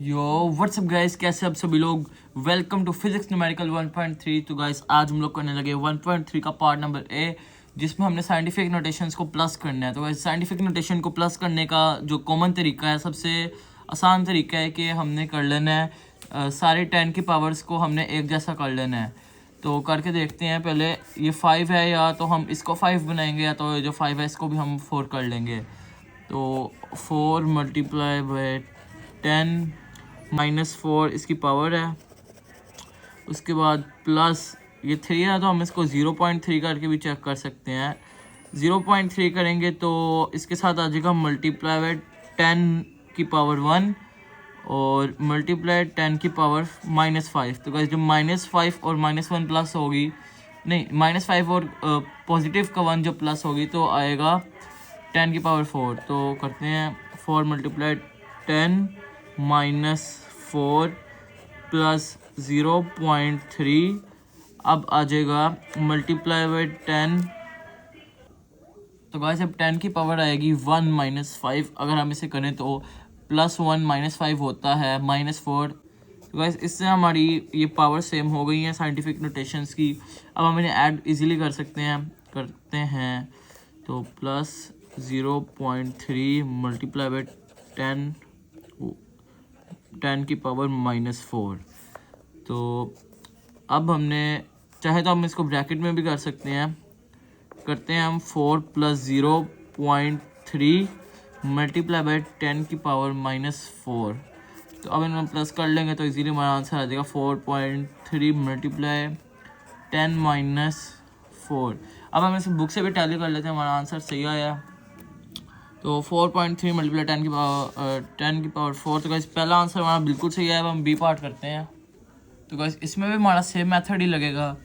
यो WhatsApp guys, कैसे आप सभी लोग। Welcome to physics numerical 1.3। तो गाइस आज हम लोग करने लगे 1.3 का पार्ट नंबर ए, जिसमें हमने साइंटिफिक नोटेशंस को प्लस करना है। तो गाइस साइंटिफिक नोटेशन को प्लस करने का जो कॉमन तरीका है, सबसे आसान तरीका है कि हमने कर लेना है सारे 10 की पावर्स को हमने एक जैसा कर लेना है। तो करके देखते हैं। पहले ये 5 है, या तो हम इसको 5 बनाएंगे, या तो जो 5 है इसको भी हम 4 कर लेंगे। तो 4 मल्टीप्लाई बाई 10 -4 इसकी पावर है। उसके बाद प्लस ये 3 है, तो हम इसको 0.3 करके भी चेक कर सकते हैं। 0.3 करेंगे तो इसके साथ आ जाएगा मल्टीप्लाई बाई 10 की पावर 1 और मल्टीप्लाई 10 की पावर -5। तो गाइस जो -5 और -1 प्लस होगी, नहीं -5 और पॉजिटिव का 1 जो प्लस होगी तो आएगा 10 की पावर 4। तो करते हैं 4 मल्टीप्लाई 10 -4 प्लस 0.3। अब आ जाएगा मल्टीप्लाई बाई 10। तो गाइस अब 10 की पावर आएगी 1 -5। अगर हम इसे करें तो +1 -5 होता है -4। तो गाइस इससे हमारी ये पावर सेम हो गई हैं साइंटिफिक नोटेशंस की। अब हम इन्हें ऐड इजीली कर करते हैं। तो +0.3 मल्टीप्लाई बाई 10 की पावर -4। तो अब हमने चाहे तो हम इसको ब्रैकेट में भी कर सकते हैं। करते हैं हम 4 + 0.3 मल्टीप्लाई बाई 10 की पावर -4। तो अब इनमें प्लस कर लेंगे तो इजीली हमारा आंसर आ जाएगा 4.3 मल्टीप्लाई 10 -4। अब हम इसे बुक से भी टैली कर लेते हैं, हमारा आंसर सही आया। तो 4.3 मल्टीप्लाई 10 की पावर 4। तो गाइस पहला आंसर हमारा बिल्कुल सही है। अब हम बी पार्ट करते हैं। तो गाइस इसमें भी हमारा सेम मेथड ही लगेगा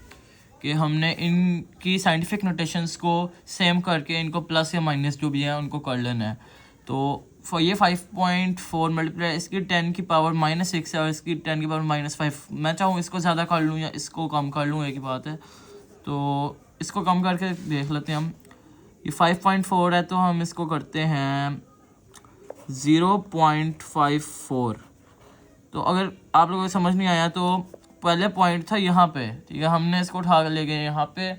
कि हमने इनकी साइंटिफिक नोटेशंस को सेम करके इनको प्लस या माइनस जो भी है उनको कर लेना है। तो ये 5.4 मल्टीप्लाई इसकी 10 की पावर -6 है और इसकी 10 की पावर -5। मैं चाहूँ इसको ज़्यादा कर लूँ या इसको कम कर लूँ, एक ही बात है। तो इसको कम करके देख लेते हैं हम। ये 5.4 है तो हम इसको करते हैं 0.54। तो अगर आप लोगों को समझ नहीं आया तो पहले पॉइंट था यहाँ पे, ठीक है, हमने इसको उठा ले गए यहाँ पे,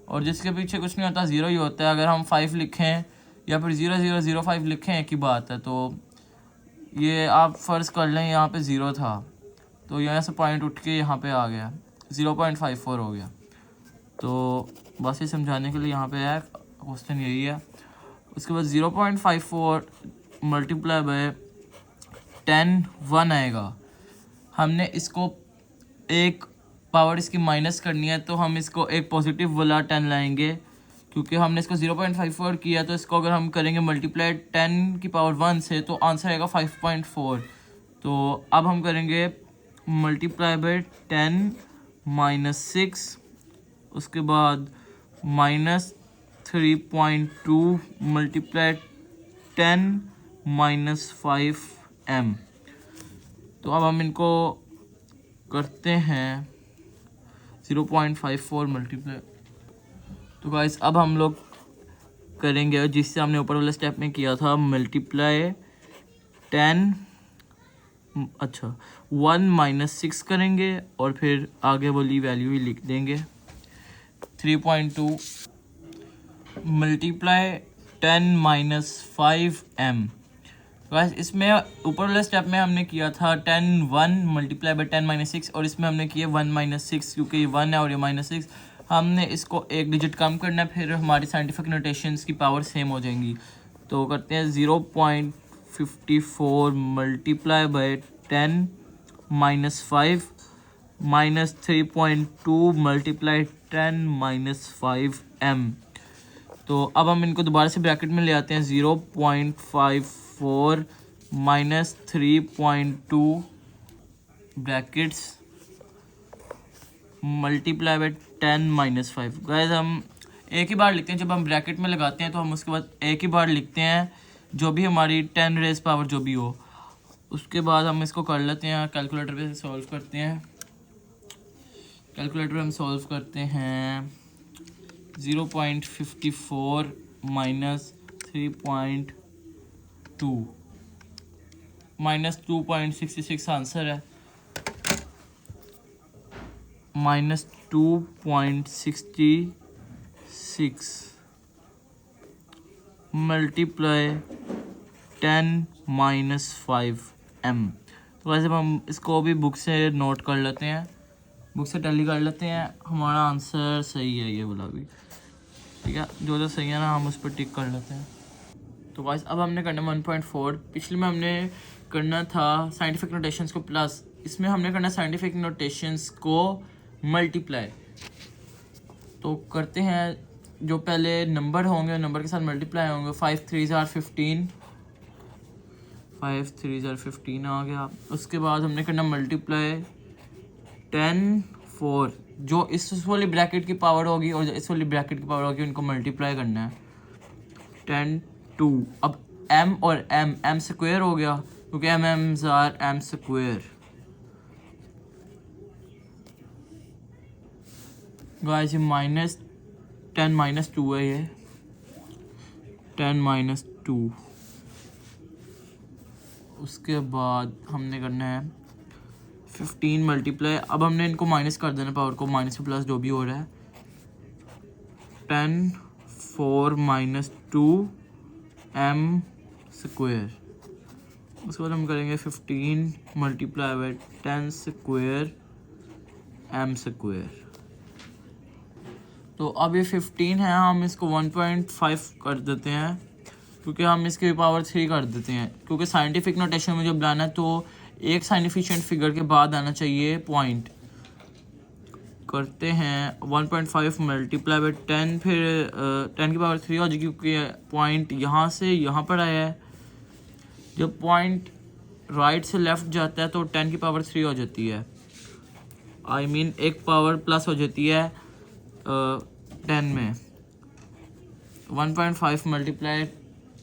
और जिसके पीछे कुछ नहीं होता 0 ही होता है। अगर हम 5 लिखें या फिर 0005 लिखें, एक ही बात है। तो ये आप फ़र्ज़ कर लें यहाँ पे 0 था, तो यहाँ से पॉइंट उठ के यहाँ पे आ गया 0.54 हो गया। तो बस ये समझाने के लिए यहाँ पे है, क्वेश्चन यही है। उसके बाद 0.54 मल्टीप्लाई बाय 10 1 आएगा। हमने इसको एक पावर इसकी माइनस करनी है, तो हम इसको एक पॉजिटिव वाला 10 लाएंगे। क्योंकि हमने इसको 0.54 किया, तो इसको अगर हम करेंगे मल्टीप्लाई 10 की पावर 1 से, तो आंसर आएगा 5.4। तो अब हम करेंगे मल्टीप्लाई बाय 10 -6, उसके बाद -3.2 मल्टीप्लाई 10 -5m। तो अब हम इनको करते हैं 0.54 मल्टीप्लाई। तो गाइस अब हम लोग करेंगे जिससे हमने ऊपर वाले स्टेप में किया था, मल्टीप्लाई 1 -6 करेंगे और फिर आगे वाली वैल्यू ही लिख देंगे। 3.2 मल्टीप्लाई 10 -5m। गाइस इसमें ऊपर वाले स्टेप में हमने किया था 1 मल्टीप्लाई बाई 10 -6, और इसमें हमने किया 1 -6, क्योंकि ये 1 है और ये -6। हमने इसको एक डिजिट कम करना है, फिर हमारी साइंटिफिक नोटेशंस की पावर सेम हो जाएंगी। तो करते हैं 0.54 मल्टीप्लाई बाई 10 -5 -3.2 मल्टीप्लाई 10 -5m। तो अब हम इनको दोबारा से ब्रैकेट में ले आते हैं। 0.54 -3.2 ब्रैकेट्स मल्टीप्लाई बाई 10 -5। गाइस हम एक ही बार लिखते हैं, जब हम ब्रैकेट में लगाते हैं तो हम उसके बाद एक ही बार लिखते हैं, जो भी हमारी 10 रेज़ पावर जो भी हो। उसके बाद हम इसको कर लेते हैं, कैलकुलेटर पे सॉल्व करते हैं। कैलकुलेटर पे हम सॉल्व करते हैं 0.54 -3.2 -2.66 आंसर है। -2.66 मल्टीप्लाई 10-5m। तो वैसे हम इसको भी बुक से नोट कर लेते हैं, बुक से टैली कर लेते हैं। हमारा आंसर सही है ये वाला भी, ठीक है। जो जो सही है ना हम उस पर टिक कर लेते हैं। तो गाइस अब हमने करना 1.4। पिछले में हमने करना था साइंटिफिक नोटेशंस को प्लस, इसमें हमने करना साइंटिफिक नोटेशंस को मल्टीप्लाई। तो करते हैं, जो पहले नंबर होंगे नंबर के साथ मल्टीप्लाई होंगे। 5 3 = 15, 5 3 = 15 आ गया। उसके बाद हमने करना मल्टीप्लाई 10 4, जो इस वाली ब्रैकेट की पावर होगी और इस वाली ब्रैकेट की पावर होगी उनको मल्टीप्लाई करना है। 10 2, अब m और m स्क्वायर हो गया क्योंकि m स्क्वायर। गाइस ये -10 - 2 है, ये 10 - 2। उसके बाद हमने करना है 15 मल्टीप्लाई, अब हमने इनको माइनस कर देना पावर को, माइनस प्लस जो भी हो रहा है। 10 4 - 2 m स्क्वायर। उसके बाद हम करेंगे 15 multiply by 10 square m square. तो अब ये 15 है, हम इसको 1.5 कर देते हैं क्योंकि हम इसकी पावर 3 कर देते हैं, क्योंकि साइंटिफिक नोटेशन में जब लाना है तो एक साइंटिफिकेंट फिगर के बाद आना चाहिए पॉइंट। करते हैं 1.5 मल्टीप्लाई बाय 10, फिर 10 की पावर 3 हो जाएगी क्योंकि पॉइंट यहाँ से यहाँ पर आया है। जब पॉइंट राइट से लेफ्ट जाता है तो 10 की पावर 3 हो जाती है, आई मीन एक पावर प्लस हो जाती है 10 में। 1.5 मल्टीप्लाई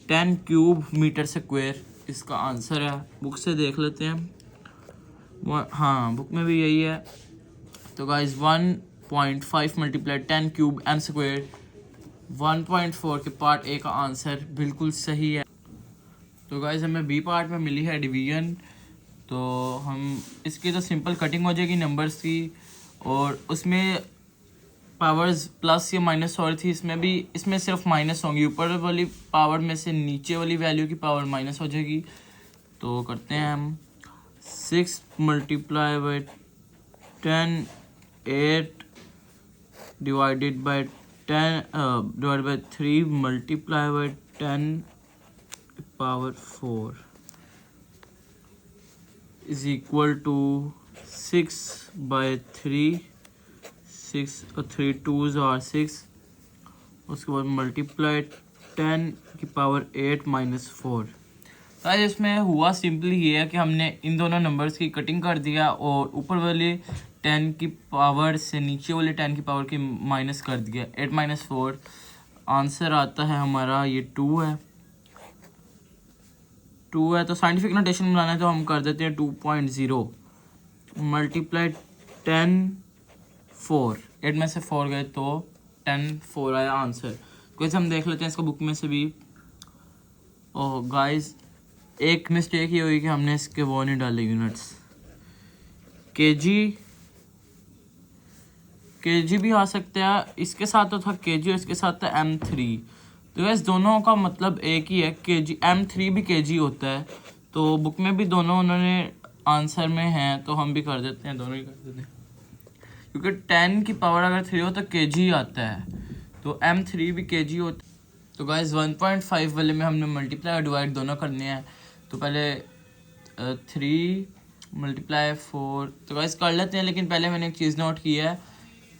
10 क्यूब मीटर स्क्वायर इसका आंसर है। बुक से देख लेते हैं, हाँ बुक में भी यही है। तो guys 1.5 multiply 10 cube m square 1.4 के पार्ट ए का आंसर बिल्कुल सही है। तो गाइस हमें बी पार्ट में मिली है डिवीजन, तो हम इसकी तो सिंपल कटिंग हो जाएगी नंबर्स की, और उसमें पावर्स प्लस या माइनस हो रही थी, इसमें सिर्फ माइनस होंगी। ऊपर वाली पावर में से नीचे वाली वैल्यू की पावर माइनस हो जाएगी। तो करते हैं हम 6 multiply by 10 8 divided by 3 multiply by 10 power 4 is equal to 6 by 3, 6 और 3 2s are 6। उसके बाद मल्टीप्लाई 10 की पावर 8 - 4। तो इसमें हुआ सिंपली ये है कि हमने इन दोनों नंबर्स की कटिंग कर दिया और ऊपर वाले 10 की पावर से नीचे वाले 10 की पावर की माइनस कर दिया। 8 - 4 आंसर आता है हमारा, ये 2 है। तो साइंटिफिक नोटेशन बनाना है तो हम कर देते हैं 2.0 मल्टीप्लाई 10 4। 8 में से 4 गए तो 10 4 आया आंसर। कुछ हम देख लेते हैं इसको बुक में से भी। ओह गाइस एक मिस्टेक ये हुई कि हमने इसके वो नहीं डाले यूनिट्स। केजी भी आ सकता है, इसके साथ तो था केजी और इसके साथ था M3। तो वैसे दोनों का मतलब एक ही है, केजी M3 भी केजी होता है। तो बुक में भी दोनों उन्होंने आंसर में हैं, तो हम भी कर देते हैं, दोनों ही कर देते हैं। क्योंकि 10 की पावर अगर 3 हो तो केजी आता है, तो M3 भी केजी होता है। तो गाइस 1.5 वाले में हमने मल्टीप्लाई और डिवाइड दोनों करने हैं। तो पहले 3 मल्टीप्लाई 4 तो गाइस कर लेते हैं, लेकिन पहले मैंने एक चीज़ नोट की है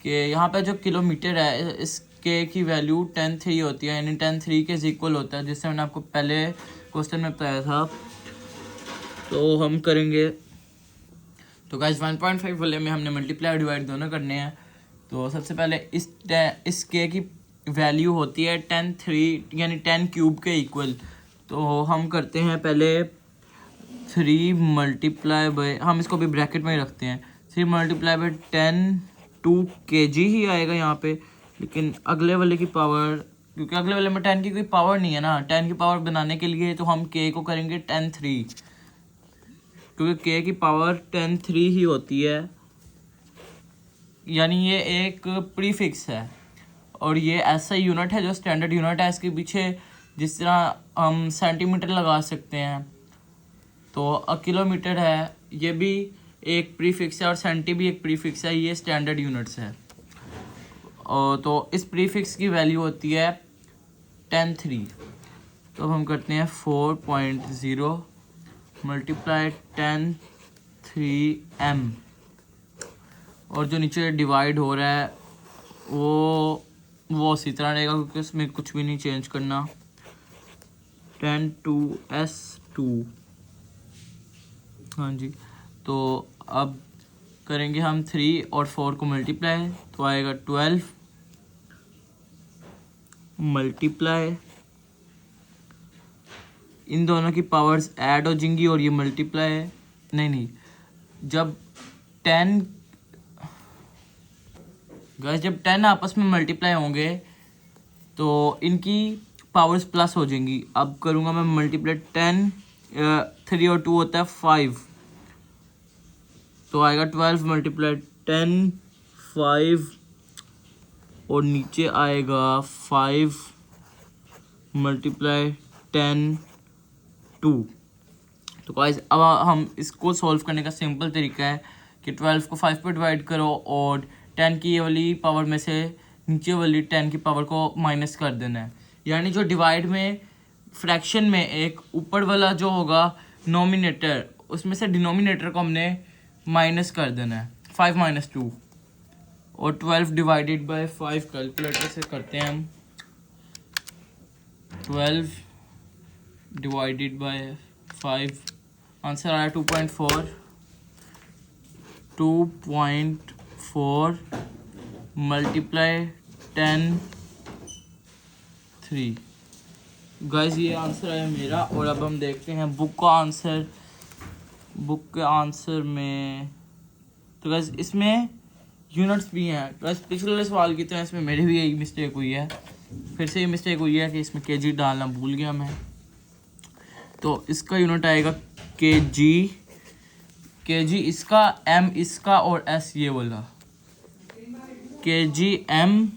कि यहाँ पे जो किलोमीटर है इसके की वैल्यू 10 3 होती है, यानी 10 3 के इक्वल होता है, जिससे मैंने आपको पहले क्वेश्चन में बताया था। तो हम करेंगे, तो गाइस 1.5 वाले में हमने मल्टीप्लाई और डिवाइड दोनों करने हैं। तो सबसे पहले इस के की वैल्यू होती है 10 3 यानी 10 क्यूब के इक्वल। तो हम करते हैं पहले 3 मल्टीप्लाई बाय, हम इसको भी ब्रैकेट में ही रखते हैं, 3 मल्टीप्लाई बाय 10 2 kg ही आएगा यहाँ पे। लेकिन अगले वाले की पावर, क्योंकि अगले वाले में 10 की कोई पावर नहीं है ना, 10 की पावर बनाने के लिए तो हम k को करेंगे 10 3। क्योंकि के की पावर 10 3 ही होती है, यानी ये एक प्रीफिक्स है और ये ऐसा यूनिट है जो स्टैंडर्ड यूनिट है। इसके पीछे जिस तरह हम सेंटीमीटर लगा सकते हैं तो किलोमीटर है, ये भी एक प्रीफिक्स है और सेंटी भी एक प्रीफिक्स है, ये स्टैंडर्ड यूनिट्स है। और तो इस प्रीफिक्स की वैल्यू होती है 10 3। तो हम करते हैं 4.0 मल्टीप्लाई 10 3 m, और जो नीचे डिवाइड हो रहा है वो उसी तरह रहेगा क्योंकि उसमें कुछ भी नहीं चेंज करना। 10 2s2, हाँ जी। तो अब करेंगे हम 3 और 4 को मल्टीप्लाई, तो आएगा 12 मल्टीप्लाई, इन दोनों की पावर्स ऐड हो जाएंगी और ये मल्टीप्लाई है, नहीं जब 10 गाइस जब 10 आपस में मल्टीप्लाई होंगे तो इनकी पावर्स प्लस हो जाएंगी। अब करूँगा मैं मल्टीप्लाई 10, 3 और 2 होता है 5, तो आएगा 12 मल्टीप्लाई 10 5, और नीचे आएगा 5 मल्टीप्लाई 10 2। तो गाइस अब हम इसको सॉल्व करने का सिंपल तरीका है कि 12 को 5 पे डिवाइड करो और 10 की ये वाली पावर में से नीचे वाली 10 की पावर को माइनस कर देना है। यानी जो डिवाइड में फ्रैक्शन में एक ऊपर वाला जो होगा नोमिनेटर, उसमें से डिनोमिनेटर को हमने माइनस कर देना है, 5 - 2। और 12 डिवाइडेड बाय 5 कैलकुलेटर से करते हैं हम। 12 डिवाइडेड बाय 5, आंसर आया 2.4 मल्टीप्लाई 10 3। गाइस ये आंसर आया मेरा। और अब हम देखते हैं बुक का आंसर। बुक के आंसर में तो गाइस इसमें यूनिट्स भी हैं। गाइस पिछले सवाल की तरह इसमें मेरी भी यही मिस्टेक हुई है, फिर से ये मिस्टेक हुई है कि इसमें केजी डालना भूल गया मैं। तो इसका यूनिट आएगा केजी, केजी इसका, एम इसका और एस ये वाला। केजी एम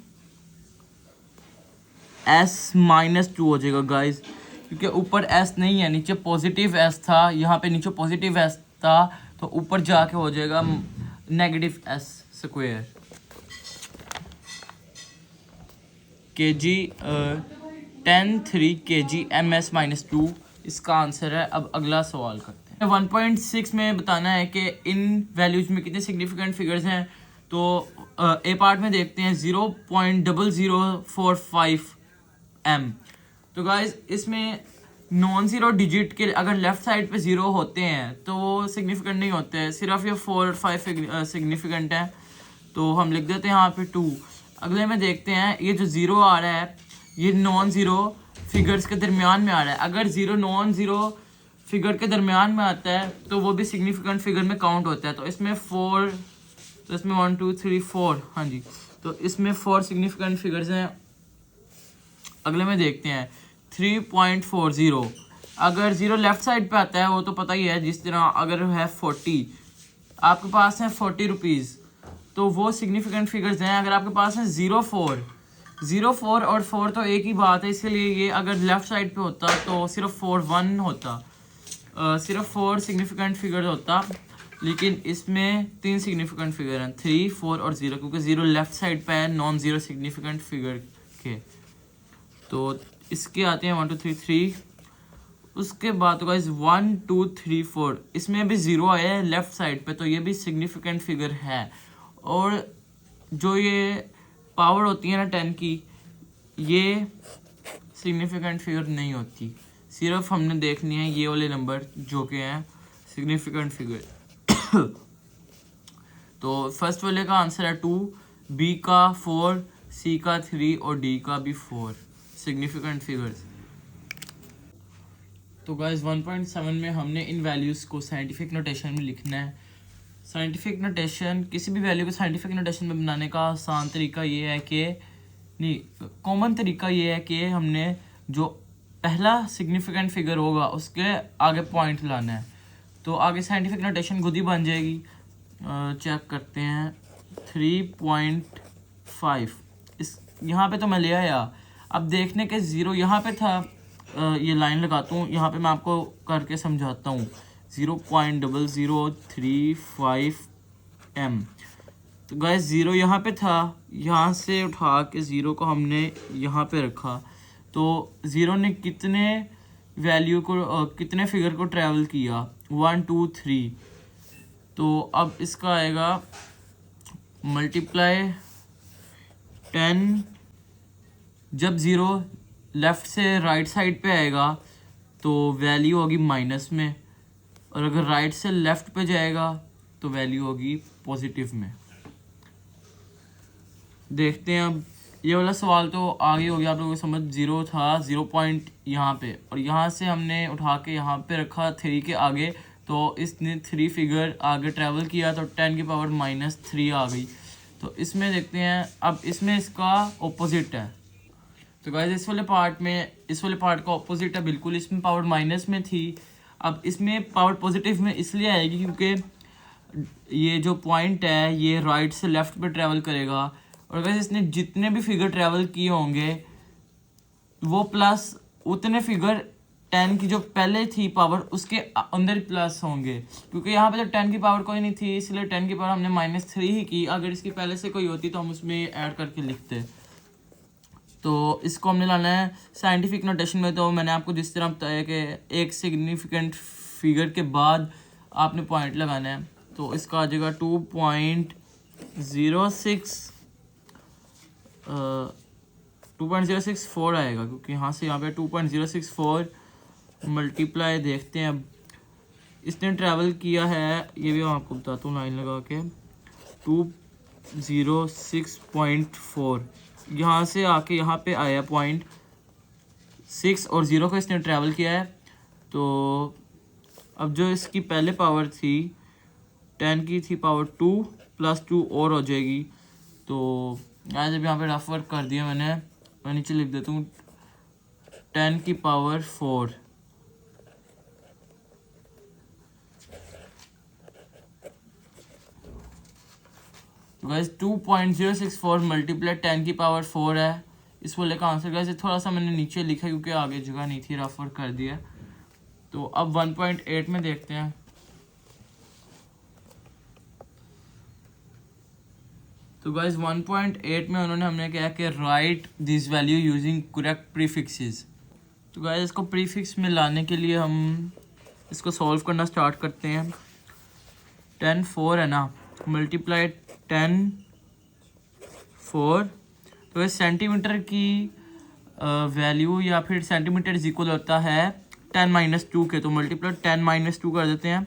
एस -2 हो जाएगा गाइस, क्योंकि ऊपर एस नहीं है, नीचे पॉजिटिव एस था, यहाँ पे नीचे पॉजिटिव एस था, तो ऊपर जाके हो जाएगा negative s square. Kg 10 3 kg m s -2 इसका आंसर है। अब अगला सवाल करते हैं। 1.6 में बताना है कि इन वैल्यूज में कितने सिग्निफिकेंट फिगर्स हैं। तो ए पार्ट में देखते हैं 0.0045 m। तो गाइज इसमें नॉन ज़ीरो डिजिट के अगर लेफ्ट साइड पे ज़ीरो होते हैं तो वो सिग्निफिकेंट नहीं होते हैं, सिर्फ ये 4 और 5 सिग्निफिकेंट हैं। तो हम लिख देते हैं यहाँ पे 2। अगले में देखते हैं ये जो ज़ीरो आ रहा है ये नॉन ज़ीरो फिगर्स के दरमियान में आ रहा है। अगर ज़ीरो नॉन ज़ीरो फिगर के दरमियान में आता है तो वो भी सिग्निफिकेंट फिगर में काउंट होता है। तो इसमें 4, तो इसमें 1 2 3 4, हाँ जी, तो इसमें 4 सिग्निफिकेंट फिगर्स हैं। अगले में देखते हैं 3.40। अगर ज़ीरो लेफ्ट साइड पे आता है वो तो पता ही है, जिस तरह अगर है 40, आपके पास है 40 रुपीज़, तो वो सिग्निफिकेंट फिगर्स हैं। अगर आपके पास है 0.4 और 4 तो एक ही बात है, इसलिए ये अगर लेफ्ट साइड पे होता तो सिर्फ 4 1 होता, सिर्फ 4 सिग्निफिकेंट फिगर होता। लेकिन इसमें 3 सिग्निफिकेंट फिगर हैं, 3 4 और 0, क्योंकि 0 लेफ्ट साइड पे है नॉन ज़ीरो सिग्निफिकेंट फिगर के। तो इसके आते हैं 1 2 3 3। उसके बाद तो गाइस 1 2 3 4 इसमें भी 0 आया है लेफ्ट साइड पे, तो ये भी सिग्निफिकेंट फिगर है। और जो ये पावर होती है ना 10 की, ये सिग्निफिकेंट फिगर नहीं होती, सिर्फ हमने देखनी है ये वाले नंबर जो कि हैं सिग्निफिकेंट फिगर। तो फर्स्ट वाले का आंसर है 2, बी का 4, सी का 3 और डी का भी 4 सिग्निफिकेंट फिगर्स। तो गाइस 1.7 में हमने इन वैल्यूज़ को साइंटिफिक नोटेशन में लिखना है। साइंटिफिक नोटेशन, किसी भी वैल्यू को साइंटिफिक नोटेशन में बनाने का आसान तरीका ये है कि कॉमन तरीका ये है कि हमने जो पहला सिग्निफिकेंट फिगर होगा उसके आगे पॉइंट लाना है। तो आगे साइंटिफिक नोटेशन खुद ही बन जाएगी। चेक करते हैं 3.5 इस यहाँ पे तो मैं ले आया। अब देखने के 0 यहाँ पे था, ये लाइन लगाता हूँ यहाँ पे, मैं आपको करके समझाता हूँ। 0.0035 m। तो गाइस 0 यहाँ पे था, यहाँ से उठा के 0 को हमने यहाँ पे रखा, तो 0 ने कितने वैल्यू को कितने फिगर को ट्रैवल किया, 1 2 3। तो अब इसका आएगा मल्टीप्लाई 10। जब 0 लेफ़्ट से राइट साइड पे आएगा तो वैल्यू होगी माइनस में, और अगर राइट से लेफ़्ट पे जाएगा तो वैल्यू होगी पॉजिटिव में। देखते हैं अब ये वाला सवाल तो आगे हो गया आप लोगों को समझ। 0 था 0 पॉइंट यहाँ पे, और यहाँ से हमने उठा के यहाँ पे रखा 3 के आगे, तो इसने 3 फिगर आगे ट्रैवल किया तो 10 की पावर -3 आ गई। तो इसमें देखते हैं, अब इसमें इसका ऑपोजिट है। तो गाइस इस वाले पार्ट का ऑपोजिट है बिल्कुल, इसमें पावर माइनस में थी, अब इसमें पावर पॉजिटिव में इसलिए आएगी क्योंकि ये जो पॉइंट है ये राइट से लेफ़्ट पे ट्रैवल करेगा, और अगर इसने जितने भी फिगर ट्रैवल किए होंगे वो प्लस उतने फिगर 10 की जो पहले थी पावर उसके अंदर प्लस होंगे, क्योंकि यहाँ पे तो 10 की पावर कोई नहीं थी इसलिए 10 की पावर हमने -3 ही की। अगर इसकी पहले से कोई होती तो हम उसमें ऐड करके लिखते। तो इसको हमने लाना है साइंटिफिक नोटेशन में। तो मैंने आपको जिस तरह बताया कि एक सिग्निफिकेंट फिगर के बाद आपने पॉइंट लगाना है, तो इसका आ जाएगा 2.064 आएगा, क्योंकि यहाँ से यहाँ पे 2.064 मल्टीप्लाई। देखते हैं अब इसने ट्रैवल किया है, ये भी मैं आपको बताता हूँ लाइन लगा के, 206.4 यहाँ से आके यहाँ पे आया पॉइंट 6 और 0 को इसने ट्रैवल किया है। तो अब जो इसकी पहले पावर थी 10 की थी पावर 2 + 2 और हो जाएगी। तो आज जब यहाँ पे रफ वर्क कर दिया मैं नीचे लिख देता हूँ 10 की पावर 4। तो गाइस 2.064 मल्टीप्लाई 10 की पावर 4 है इस वाले का आंसर। गाइस थोड़ा सा मैंने नीचे लिखा क्योंकि आगे जगह नहीं थी, रफ वर्क कर दिया। तो अब 1.8 में देखते हैं। तो गाइस 1.8 में उन्होंने हमने कहा कि right this value using correct prefixes. तो गाइस इसको प्रीफिक्स में लाने के लिए हम इसको सॉल्व करना स्टार्ट करते हैं। 10 4 है ना, मल्टीप्लाई 10 4। तो इस सेंटीमीटर की वैल्यू या फिर सेंटीमीटर इज इक्वल होता है 10 - 2 के, तो मल्टीप्लाई 10 - 2 कर देते हैं।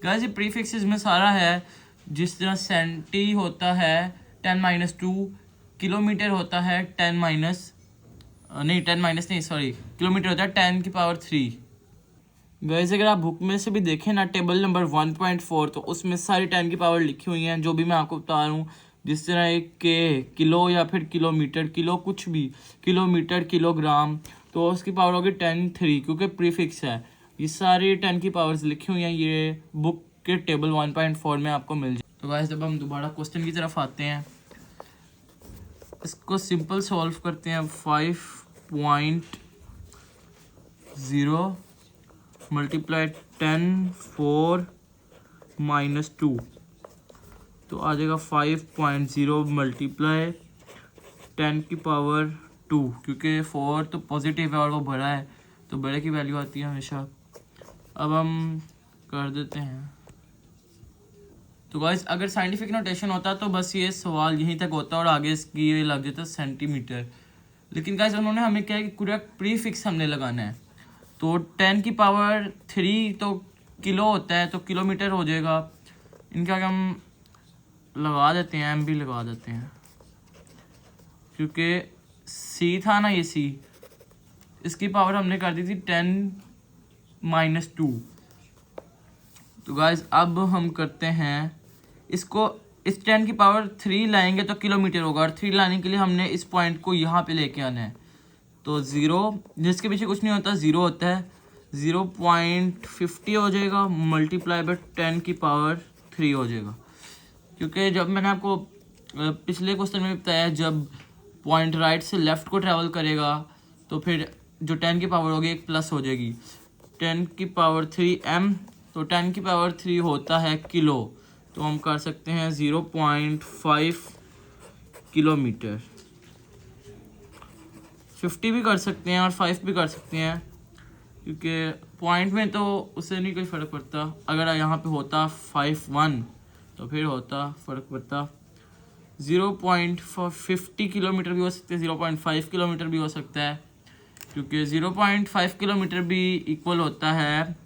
गाइस ये प्रीफिक्सेस में सारा है, जिस तरह सेंटी होता है 10 - 2, किलोमीटर होता है किलोमीटर होता है 10 की पावर 3। गाइस अगर आप बुक में से भी देखें ना टेबल नंबर 1.4, तो उसमें सारी 10 की पावर लिखी हुई हैं जो भी मैं आपको बता रहा हूँ। जिस तरह एक के किलो या फिर किलोमीटर, किलो कुछ भी, किलोमीटर, किलोग्राम, तो उसकी पावर होगी 10 3 क्योंकि प्रीफिक्स है। ये सारी 10 की पावर्स लिखी हुई हैं, ये बुक के टेबल 1.4 में आपको मिल जाए। तो गाइस जब हम दोबारा क्वेश्चन की तरफ आते हैं, इसको सिंपल सॉल्व करते हैं। 5.0 मल्टीप्लाई 10 4 - 2, तो आ जाएगा 5.0 मल्टीप्लाई 10 की पावर 2, क्योंकि 4 तो पॉजिटिव है और वो बड़ा है तो बड़े की वैल्यू आती है हमेशा। अब हम कर देते हैं। तो गाइस अगर साइंटिफिक नोटेशन होता तो बस ये सवाल यहीं तक होता और आगे इसकी ये लग जाता सेंटीमीटर, लेकिन गाइस उन्होंने हमें क्या है कि करेक्ट प्रीफिक्स हमने लगाना है। तो 10 की पावर 3 तो किलो होता है, तो किलोमीटर हो जाएगा। इनका हम लगा देते हैं, एम भी लगा देते हैं, क्योंकि सी था ना, ये सी, इसकी पावर हमने कर दी थी 10 - 2। तो गाइस अब हम करते हैं इसको, इस 10 की पावर 3 लाएंगे तो किलोमीटर होगा, और 3 लाने के लिए हमने इस पॉइंट को यहाँ पे लेके आना है। तो 0 जिसके पीछे कुछ नहीं होता 0 होता है, 0.50 हो जाएगा मल्टीप्लाई बाय 10 की पावर 3 हो जाएगा। क्योंकि जब मैंने आपको पिछले क्वेश्चन में बताया, जब पॉइंट राइट से लेफ़्ट को ट्रैवल करेगा तो फिर जो 10 की पावर होगी एक प्लस हो जाएगी, 10 की पावर 3 m, तो 10 की पावर 3 होता है किलो, तो हम कर सकते हैं 0.5 किलोमीटर। 50 भी कर सकते हैं और 5 भी कर सकते हैं, क्योंकि पॉइंट में तो उससे नहीं कोई फ़र्क पड़ता। अगर यहाँ पे होता 5-1 तो फिर होता फ़र्क पड़ता। 0.50 किलोमीटर भी हो सकते हैं, 0.5 किलोमीटर भी हो सकता है, क्योंकि 0.5 किलोमीटर भी इक्वल होता है।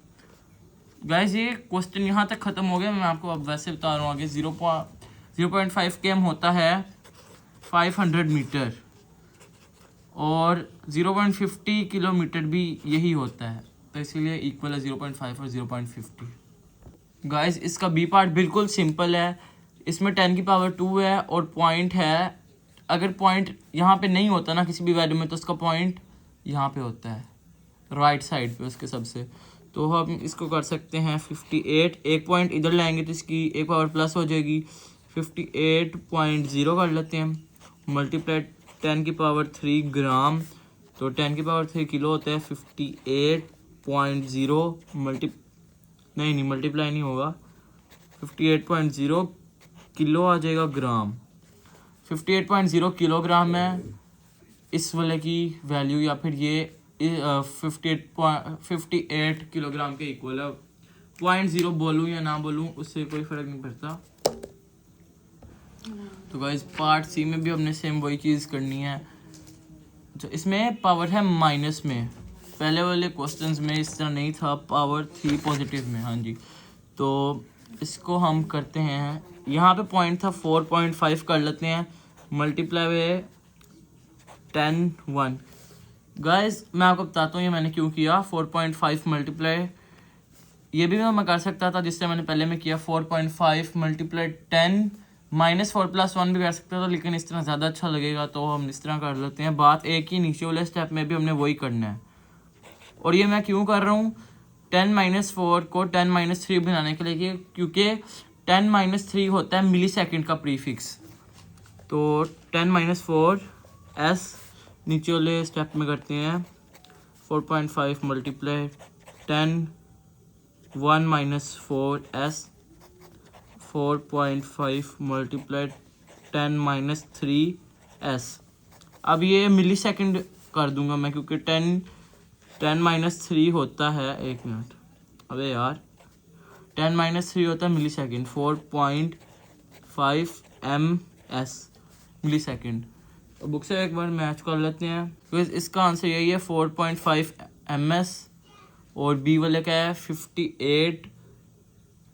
गाइस ये क्वेश्चन यहाँ तक ख़त्म हो गया, मैं आपको अब वैसे बता रहा हूँ आगे। 0.5 km होता है 500 मीटर, और 0.50 किलोमीटर भी यही होता है, तो इसीलिए इक्वल है 0.5 और 0.50। गाइस इसका बी पार्ट बिल्कुल सिंपल है, इसमें 10 की पावर 2 है और पॉइंट है। अगर पॉइंट यहाँ पे नहीं होता ना किसी भी वैल्यू में, तो उसका पॉइंट यहाँ पे होता है राइट साइड पे उसके सबसे। तो हम इसको कर सकते हैं 58, एक पॉइंट इधर लाएंगे तो इसकी एक पावर प्लस हो जाएगी, 58.0 कर लेते हैं, मल्टीप्लाई 10 की पावर 3 ग्राम, तो 10 की पावर 3 किलो होता है। 58.0 मल्टीप्लाई नहीं होगा, 58.0 किलो आ जाएगा ग्राम। 58.0 किलोग्राम है इस वाले की वैल्यू, या फिर ये 58 किलोग्राम के इक्वल है। 0.0 बोलूँ या ना बोलूँ उससे कोई फ़र्क नहीं पड़ता। तो गाइस पार्ट सी में भी हमने सेम वही चीज़ करनी है, जो इसमें पावर है माइनस में। पहले वाले क्वेश्चंस में इस तरह नहीं था, पावर 3 पॉजिटिव में। हाँ जी, तो इसको हम करते हैं, यहाँ पे पॉइंट था 4.5 कर लेते हैं, मल्टीप्लाई वे 10 गाइस मैं आपको बताता हूँ ये मैंने क्यों किया। 4.5 मल्टीप्लाई, ये भी मैं कर सकता था जिससे मैंने पहले में किया 4.5 मल्टीप्लाई 10 -4 + 1 भी कर सकता था, लेकिन इस तरह ज़्यादा अच्छा लगेगा, तो हम इस तरह कर लेते हैं। बात एक ही, नीचे वाले स्टेप में भी हमने वही करना है। और ये मैं क्यों कर रहा हूँ, 10 - 4 को 10 - 3 बनाने के लिए, क्योंकि 10 - 3 होता है मिली सेकेंड का प्रीफिक्स। तो 10 - 4 s नीचे वाले स्टेप में करते हैं, 4.5 मल्टीप्लाई 10 1 - 4 s, 4.5 मल्टीप्लाई 10 - 3 s। अब ये मिली सेकेंड कर दूंगा मैं, क्योंकि 10 - 3 होता है, एक मिनट, अबे यार 10 - 3 होता है मिली सेकेंड, 4.5 ms मिली सेकेंड। तो बुक से एक बार मैच कर लेते हैं, तो इसका आंसर यही है 4.5 ms, और बी वाले का है 58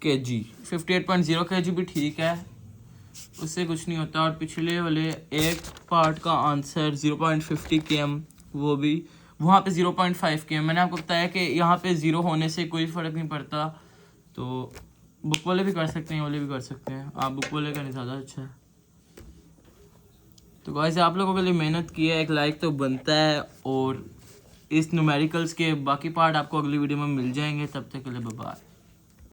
kg। 58.0 kg भी ठीक है, उससे कुछ नहीं होता। और पिछले वाले एक पार्ट का आंसर 0.50 km, वो भी वहाँ पे 0.5 km। मैंने आपको बताया कि यहाँ पे 0 होने से कोई फ़र्क नहीं पड़ता, तो बुक वाले भी कर सकते हैं, वाले भी कर सकते हैं। आप बुक वाले का नहीं ज़्यादा अच्छा है। तो गाइस आप लोगों के लिए मेहनत की है, एक लाइक तो बनता है, और इस न्यूमेरिकल्स के बाकी पार्ट आपको अगली वीडियो में मिल जाएंगे। तब तक के लिए बाय बाय।